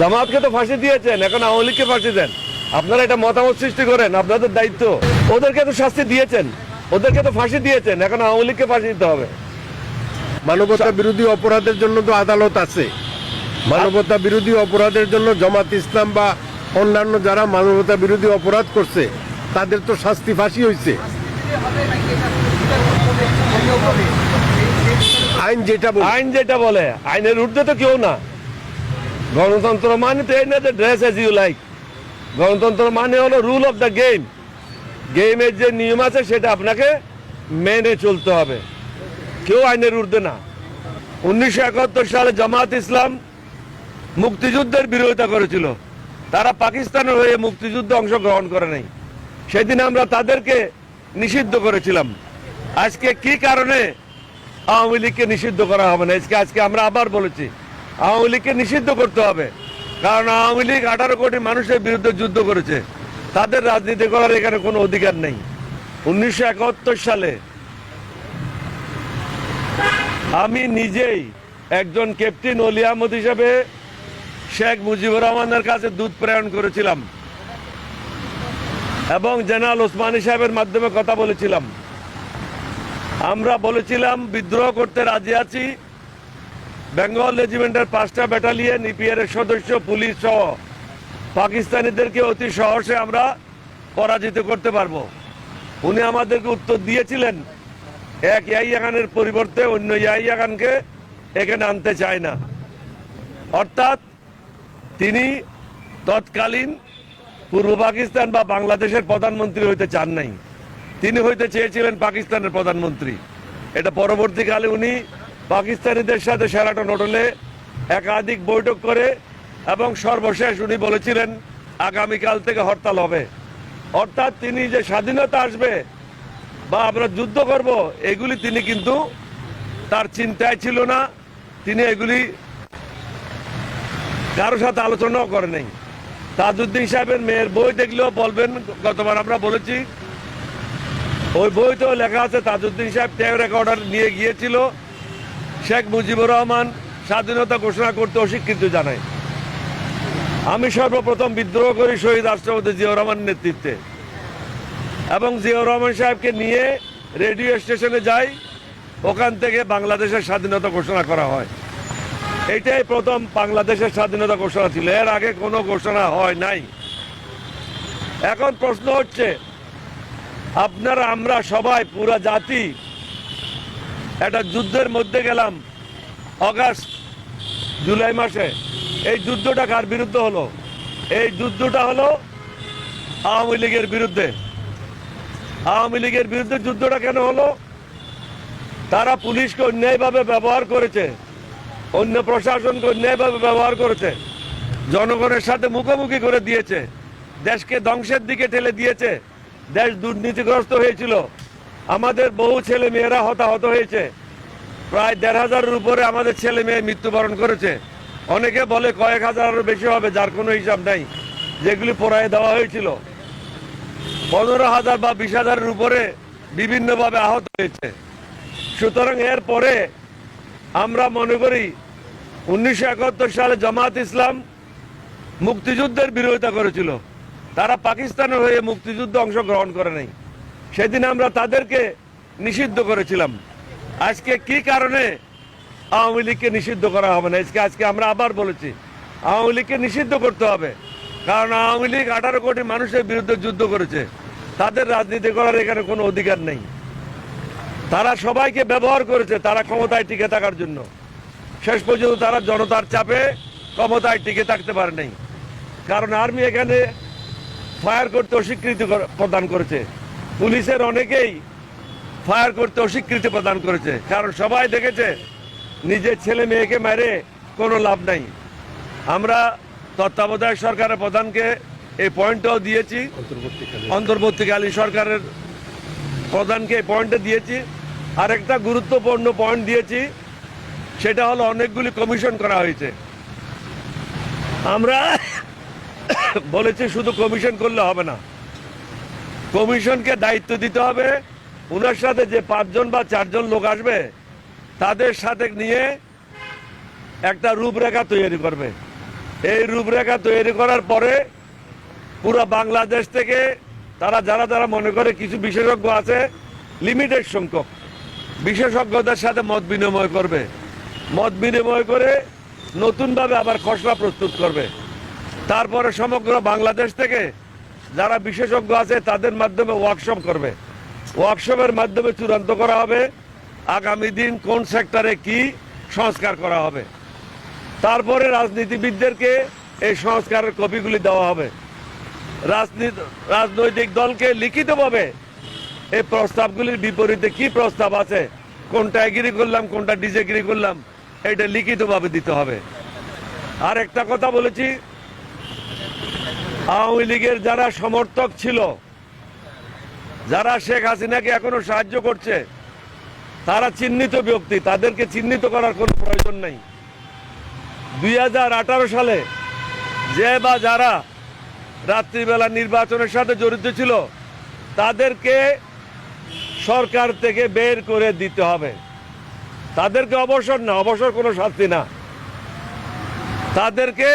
জামাতকে তো ফাঁসি দিয়েছেন, এখন আওয়ামী লীগকে ফাঁসি দেন। আপনারা এটা মতামত সৃষ্টি করেন, আপনাদের দায়িত্ব। ওদেরকে তো শাস্তি দিয়েছেন, ওদেরকে তো ফাঁসি দিয়েছেন, এখন আওয়ামী লীগকে ফাঁসি দিতে হবে। মানবতা বিরোধী অপরাধের জন্য তো আদালত আছে। মানবতা বিরোধী অপরাধের জন্য জামাত ইসলাম বা অন্যান্য যারা মানবতা বিরোধী অপরাধ করছে তাদের তো শাস্তি ফাঁসি হয়েছে। আইন যেটা বলে, আইনের ঊর্ধ্বে তো কেউ না। গণতন্ত্র মানে তো এই না যে ড্রেস এজ ইউ লাইক। গণতন্ত্র মানে হলো রুল অফ দ্য গেম। গেমের যে নিয়ম আছে সেটা আপনাকে মেনে চলতে হবে, কেউ আইনের ঊর্ধ্বে না। 1971 সালে জামাত ইসলাম মুক্তিযুদ্ধের বিরোধিতা করেছিল, তারা পাকিস্তানের হয়ে মুক্তিযুদ্ধে অংশগ্রহণ করে নাই। সেদিন আমরা তাদেরকে নিষিদ্ধ করেছিলাম। আজকে কি কারণে আওয়ামী লীগকে নিষিদ্ধ করা হবে না? আজকে আমরা আবার বলেছি আওয়ামী লীগকে নিষিদ্ধ করতে হবে, কারণ আওয়ামী লীগ 18 কোটি মানুষের বিরুদ্ধে যুদ্ধ করেছে, তাদের রাজনীতি করার এখানে কোনো অধিকার নেই। 1971 সালে আমি নিজেই একজন ক্যাপ্টেন অলি আহমদ হিসেবে শেখ মুজিবুর রহমানের কাছে দূত প্রেরণ করেছিলাম এবং জেনারেল ওসমানী সাহেবের মাধ্যমে কথা বলেছিলাম। আমরা বলেছিলাম বিদ্রোহ করতে রাজি আছি, বেঙ্গল রেজিমেন্টের 5টা ব্যাটালিয়ন, ইপিআর এর সদস্য, পুলিশ সহ পাকিস্তানিদেরকে অতি সহজে আমরা পরাজিত করতে পারবো। উনি আমাদেরকে উত্তর দিয়েছিলেন এক ইয়াহিয়া খানের পরিবর্তে অন্য ইয়াহিয়া খানকে এখানে আনতে চায় না। অর্থাৎ তিনি তৎকালীন পূর্ব পাকিস্তান বা বাংলাদেশের প্রধানমন্ত্রী হইতে চান নাই, তিনি হইতে চেয়েছিলেন পাকিস্তানের প্রধানমন্ত্রী। এটা পরবর্তীকালে উনি পাকিস্তানিদের সাথে শেরাটন হোটেলে একাধিক বৈঠক করে এবং সর্বশেষ উনি বলেছিলেন আগামীকাল থেকে হরতাল হবে। অর্থাৎ তিনি যে স্বাধীনতা আসবে বা আমরা যুদ্ধ করব এগুলি তিনি কিন্তু তার চিন্তায় ছিল না, তিনি এগুলি কারো সাথে আলোচনাও করে নাই। তাজউদ্দিন সাহেবের মেয়ের বই দেখলেও বলবেন, গতবার আমরা বলেছি ওই বইতেও লেখা আছে তাজউদ্দিন সাহেব টেপ রেকর্ডার নিয়ে গিয়েছিল, শেখ মুজিবুর রহমান স্বাধীনতা ঘোষণা করতে অস্বীকৃতি জানায়। আমি সর্বপ্রথম বিদ্রোহ করি শহীদ রাষ্ট্রপতি জিয়াউর রহমানের নেতৃত্বে এবং জিয়াউর রহমান সাহেবকে নিয়ে রেডিও স্টেশনে যাই, ওখান থেকে বাংলাদেশের স্বাধীনতা ঘোষণা করা হয়। এটাই প্রথম বাংলাদেশের স্বাধীনতা ঘোষণা ছিল, এর আগে কোনো ঘোষণা হয় নাই। এখন প্রশ্ন হচ্ছে আপনারা আমরা সবাই পুরা জাতি একটা যুদ্ধের মধ্যে গেলাম আগস্ট জুলাই মাসে। এই যুদ্ধটা কার বিরুদ্ধে হলো? এই যুদ্ধটা হলো আওয়ামী লীগের বিরুদ্ধে। আওয়ামী লীগের বিরুদ্ধে যুদ্ধটা কেন হলো? তারা পুলিশকে অন্যায়ভাবে ব্যবহার করেছে, অন্য প্রশাসনকে অন্যায়ভাবে ব্যবহার করেছে, জনগণের সাথে মুখোমুখি করে দিয়েছে, দেশকে ধ্বংসের দিকে ঠেলে দিয়েছে, দেশ দুর্নীতিগ্রস্ত হয়েছিল, আমাদের বহু ছেলে মেয়েরা হতাহত হয়েছে, প্রায় 1,500-এর উপরে আমাদের ছেলে মেয়ে মৃত্যুবরণ করেছে। অনেকে বলে কয়েক হাজারেরও বেশি হবে, যার কোনো হিসাব নাই, যেগুলি পোড়ায় দেওয়া হয়েছিল। 15,000 বা 20,000-এর উপরে বিভিন্নভাবে আহত হয়েছে। সুতরাং এর পরে আমরা মনে করি 1971 সালে জামাত ইসলাম মুক্তিযুদ্ধের বিরোধিতা করেছিল, তারা পাকিস্তানের হয়ে মুক্তিযুদ্ধে অংশগ্রহণ করে নাই। সেদিন আমরা তাদেরকে নিষিদ্ধ করেছিলাম। আজকে কি কারণে আওয়ামী লীগকে নিষিদ্ধ করা হবে না? আজকে আমরা আবার বলেছি আওয়ামী লীগকে নিষিদ্ধ করতে হবে, কারণ আওয়ামী লীগ 18 কোটি মানুষের বিরুদ্ধে যুদ্ধ করেছে, তাদের রাজনীতি করার এখানে কোনো অধিকার নেই। তারা সবাইকে ব্যবহার করেছে তারা ক্ষমতায় টিকে থাকার জন্য। শেষ পর্যন্ত তারা জনতার চাপে ক্ষমতায় টিকে থাকতে পারে নাই, কারণ আর্মি এখানে ফায়ার করতে অস্বীকৃতি প্রদান করেছে, পুলিশের অনেকেই ফায়ার করতে অস্বীকৃতি প্রদান করেছে, কারণ সবাই দেখেছে নিজের ছেলে মেয়েকে মেরে কোনো লাভ নাই। আমরা তত্ত্বাবধায়ক সরকারের প্রধানকে এই পয়েন্টটাও দিয়েছি, অন্তর্বর্তীকালীন সরকারের প্রধানকে এই পয়েন্টটা দিয়েছি। আর একটা গুরুত্বপূর্ণ পয়েন্ট দিয়েছি, সেটা হলো অনেকগুলি কমিশন করা হয়েছে। আমরা বলেছি শুধু কমিশন করলে হবে না, কমিশনকে দায়িত্ব দিতে হবে, ওনার সাথে যে 5 জন বা 4 জন লোক আসবে তাদের সাথে নিয়ে একটা রূপরেখা তৈরি করবে। এই রূপরেখা তৈরি করার পরে পুরো বাংলাদেশ থেকে তারা যারা যারা মনে করে কিছু বিশেষজ্ঞ আছে, লিমিটেড সংখ্যক বিশেষজ্ঞদের সাথে মত বিনিময় করবে, মত বিনিময় করে নতুনভাবে আবার খসড়া প্রস্তুত করবে। তারপরে সমগ্র বাংলাদেশ থেকে যারা বিশেষজ্ঞ আছে তাদের মাধ্যমে ওয়ার্কশপ করবে, ওয়ার্কশপের মাধ্যমে চূড়ান্ত করা হবে আগামী দিন কোন সেক্টরে কি সংস্কার করা হবে। তারপরে রাজনীতিবিদদেরকে এই সংস্কারের কপিগুলি দেওয়া হবে। রাজনৈতিক দলকে লিখিতভাবে এই প্রস্তাবগুলির বিপরীতে কি প্রস্তাব আছে, কোনটা এগ্রি করলাম কোনটা ডিসএগ্রি করলাম, এটা লিখিতভাবে দিতে হবে। আর একটা কথা বলেছি, আওয়ামী লীগের যারা সমর্থক ছিল, যারা শেখ হাসিনাকে এখনো সাহায্য করছে, তারা চিহ্নিত ব্যক্তি, তাদেরকে চিহ্নিত করার কোনো প্রয়োজন নেই। 2018 সালে যে বা যারা রাত্রিবেলা নির্বাচনের সাথে জড়িত ছিল তাদেরকে সরকার থেকে বের করে দিতে হবে। তাদেরকে অবসর না, অবসর কোনো শাস্তি না, তাদেরকে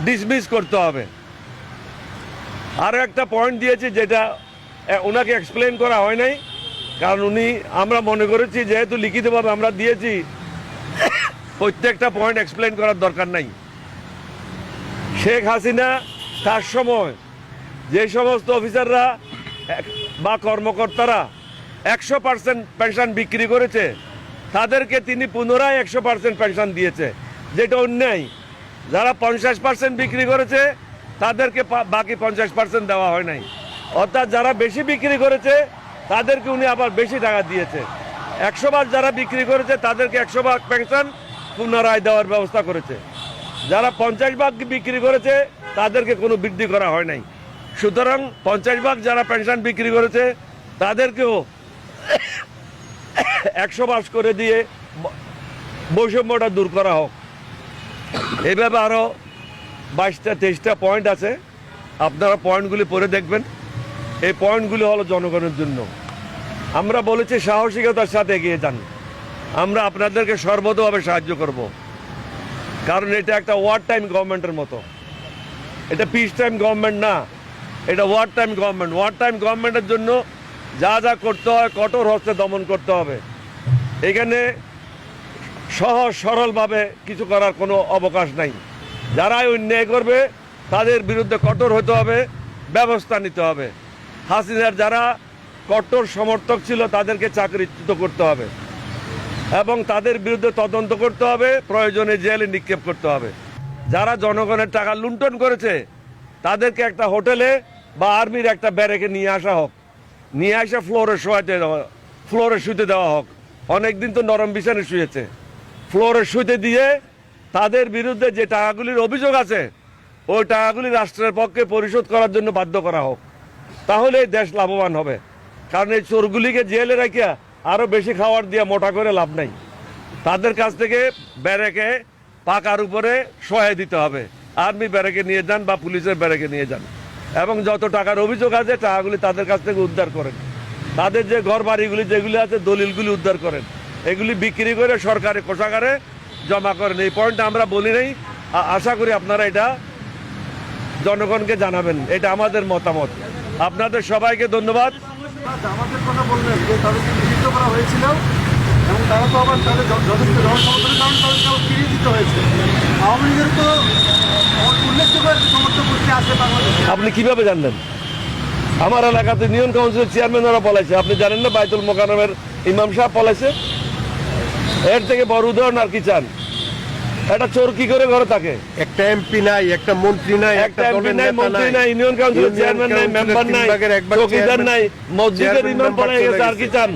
ডিসমিস করতে হবে। আরো একটা পয়েন্ট দিয়েছি যেটা ওনাকে এক্সপ্লেন করা হয় নাই, কারণ উনি, আমরা মনে করেছি যেহেতু লিখিতভাবে আমরা দিয়েছি প্রত্যেকটা পয়েন্ট এক্সপ্লেন করার দরকার নাই। শেখ হাসিনা তার সময় যে সমস্ত অফিসাররা বা কর্মকর্তারা 100% পেনশন বিক্রি করেছে তাদেরকে তিনি পুনরায় 100% পেনশন দিয়েছে, যেটা অন্যায়। যারা 50% বিক্রি করেছে তাদেরকে বাকি 50% দেওয়া হয় নাই। অর্থাৎ যারা বেশি বিক্রি করেছে তাদেরকে উনি আবার বেশি টাকা দিয়েছে। 100 ভাগ যারা বিক্রি করেছে তাদেরকে 100 ভাগ পেনশন পুনরায় দেওয়ার ব্যবস্থা করেছে। যারা 50 ভাগ বিক্রি করেছে তাদেরকে কোনো বৃদ্ধি করা হয় নাই। সুতরাং 50 ভাগ যারা পেনশন বিক্রি করেছে তাদেরকেও 100 ভাগ করে দিয়ে বৈষম্যটা দূর করা হোক। এইভাবে আরো 22টা 23টা পয়েন্ট আছে, আপনারা পয়েন্টগুলি পড়ে দেখবেন। এই পয়েন্টগুলি হলো জনগণের জন্য। আমরা বলেছি সাহসিকতার সাথে এগিয়ে যান, আমরা আপনাদেরকে সর্বতভাবে সাহায্য করব, কারণ এটা একটা ওয়ার টাইম গভর্নমেন্টের মতো, এটা পিস টাইম গভর্নমেন্ট না, এটা war time government. War time গভর্নমেন্টের জন্য যা যা করতে হয় কঠোর হস্তে দমন করতে হবে। এখানে সহজ সরলভাবে কিছু করার কোনো অবকাশ নাই। যারাই অন্যায় করবে তাদের বিরুদ্ধে কঠোর হতে হবে, ব্যবস্থা নিতে হবে। হাসিনার যারা কঠোর সমর্থক ছিল তাদেরকে চাকরিচ্যুত করতে হবে এবং তাদের বিরুদ্ধে তদন্ত করতে হবে, প্রয়োজনে জেলে নিক্ষেপ করতে হবে। যারা জনগণের টাকা লুণ্ঠন করেছে তাদেরকে একটা হোটেলে বা আর্মির একটা ব্যারেকে নিয়ে আসা হোক, নিয়ে আসা ফ্লোরে শুতে দেওয়া হোক। অনেকদিন তো নরম বিছানে শুয়েছে, ফ্লোরে শুতে দিয়ে তাদের বিরুদ্ধে যে টাকাগুলির অভিযোগ আছে ওই টাকাগুলি রাষ্ট্রের পক্ষে পরিশোধ করার জন্য বাধ্য করা হোক। তাহলে এই দেশ লাভবান হবে। কারণ এই চোরগুলিকে জেলে রেখে আরো বেশি খাবার দিয়ে মোটা করে লাভ নাই। তাদের কাছ থেকে ব্যারেকে পাকার উপরে সহায় দিতে হবে। আর্মি ব্যারেকে নিয়ে যান বা পুলিশের ব্যারেকে নিয়ে যান এবং যত টাকার অভিযোগ আছে টাকাগুলি তাদের কাছ থেকে উদ্ধার করেন। তাদের যে ঘর বাড়িগুলি যেগুলি আছে দলিলগুলি উদ্ধার করেন, এগুলি বিক্রি করে সরকারি কোষাগারে জমা করেন। এই পয়েন্টটা আমরা বলি নাই, আশা করি আপনারা এটা জনগণকে জানাবেন। এটা আমাদের মতামত। আপনাদের সবাইকে ধন্যবাদ। আমাদের কথা বললেন যে তাদেরকে নিষিদ্ধ করা হয়েছিল এবং তারা তো আবার তাদের যথেষ্ট জনসমর্থনের কারণে তাদেরকে আবার ফিরিয়ে দিতে হয়েছে। আওয়ামী লীগের তো উল্লেখযোগ্য একটা সমর্থক গোষ্ঠী আছে বাংলাদেশে। আপনি কিভাবে জানলেন? আমার এলাকাতে ইউনিয়ন কাউন্সিলের চেয়ারম্যানরা পলাইছে, আপনি জানেন না? বাইতুল মোকাররমের ইমাম সাহেব পলাইছে। এর থেকে বড় উদাহরণ আর কি চান? একটা চোর কি করে ঘরে থাকে? একটা এমপি নাই, একটা মন্ত্রী নাই, একটা এমপি নাই, মন্ত্রী নাই, ইউনিয়ন কাউন্সিলের চেয়ারম্যান নাই, মেম্বার নাই, চৌকিদার নাই, মসজিদের ইমাম পলাই গেছে, আর কি চান?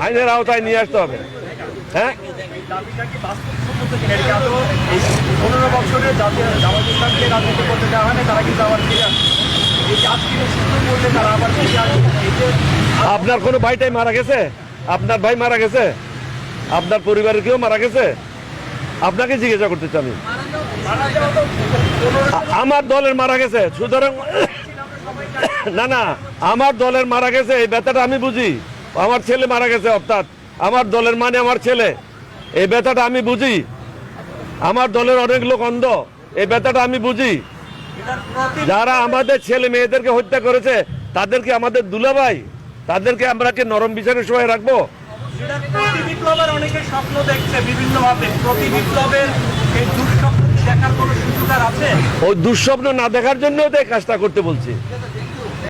আইনের আওতায় নিয়ে আসতে হবে। হ্যাঁ, 15 বছরের জামাত ইসলামকে রাজনীতি করতে দেওয়া হয় না, তারা কিন্তু আবার ফিরে আসছে। এই যে আজকে নিষিদ্ধ করলে তারা আবার ফিরে আসবে। আপনার কোনো ভাইটাই মারা গেছে? আপনার ভাই মারা গেছে? আপনার পরিবারের কেউ মারা গেছে? আপনাকে জিজ্ঞাসা করতে চাই আমি। মারা যাওয়া তো আমার দলের মারা গেছে, সুতরাং না আমার দলের মারা গেছে, এই ব্যথাটা আমি বুঝি। আমার ছেলে মারা গেছে, অর্থাৎ আমার দলের মানে আমার ছেলে, এই ব্যথাটা আমি বুঝি। আমার দলের অনেক লোক অন্ধ, এই ব্যথাটা আমি বুঝি। যারা আমাদের ছেলে মেয়েদেরকে হত্যা করেছে তাদেরকে আমাদের দুলাভাই, তাদেরকে আমরা কি নরম বিচারের সময় রাখবো? প্রতি বিপ্লবের অনেকে স্বপ্ন দেখছে বিভিন্নভাবে, প্রতি বিপ্লবের এই দুঃস্বপ্ন দেখার কোনো সুযোগ আর আছে? ওই দুঃস্বপ্ন না দেখার জন্য তো এই কাজটা করতে বলছি।